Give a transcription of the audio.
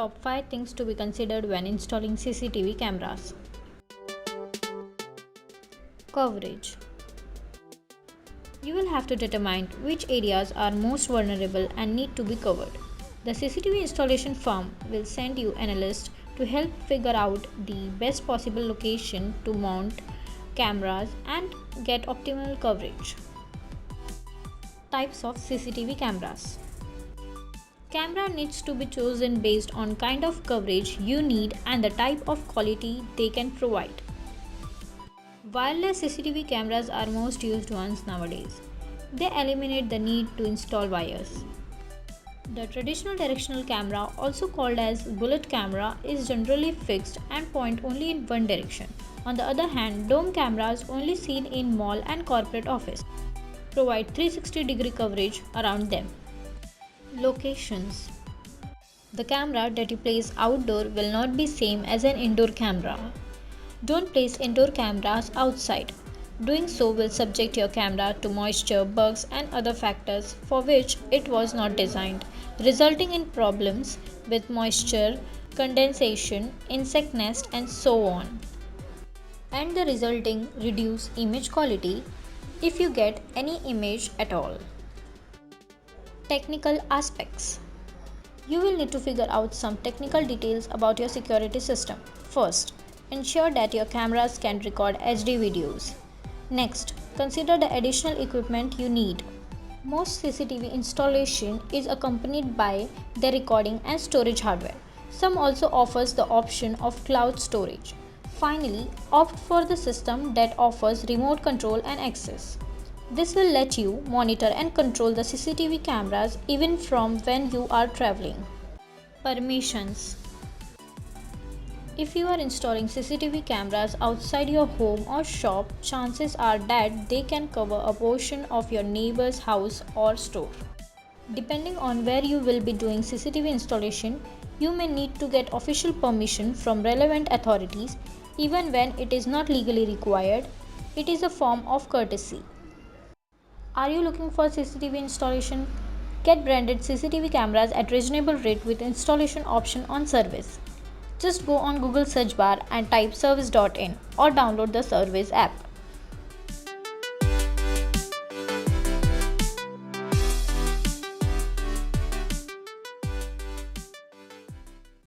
Top 5 things to be considered when installing CCTV cameras. Coverage. You will have to determine which areas are most vulnerable and need to be covered. The CCTV installation firm will send you an analyst to help figure out the best possible location to mount cameras and get optimal coverage. Types of CCTV cameras. Camera needs to be chosen based on kind of coverage you need and the type of quality they can provide. Wireless CCTV cameras are most used ones nowadays. They eliminate the need to install wires. The traditional directional camera, also called as bullet camera, is generally fixed and point only in one direction. On the other hand, dome cameras, only seen in mall and corporate office, provide 360-degree coverage around them. Locations. The camera that you place outdoor will not be same as an indoor camera. Don't place indoor cameras outside. Doing so will subject your camera to moisture, bugs and other factors for which it was not designed, resulting in problems with moisture, condensation, insect nest and so on. And the resulting reduced image quality if you get any image at all. Technical aspects. You will need to figure out some technical details about your security system. First, ensure that your cameras can record HD videos. Next, consider the additional equipment you need. Most CCTV installation is accompanied by the recording and storage hardware. Some also offers the option of cloud storage. Finally, opt for the system that offers remote control and access. This will let you monitor and control the CCTV cameras even from when you are traveling. Permissions. If you are installing CCTV cameras outside your home or shop, chances are that they can cover a portion of your neighbor's house or store. Depending on where you will be doing CCTV installation, you may need to get official permission from relevant authorities. Even when it is not legally required, it is a form of courtesy. Are you looking for CCTV installation? Get branded CCTV cameras at reasonable rate with installation option on Service. Just go on Google search bar and type service.in or download the Service app.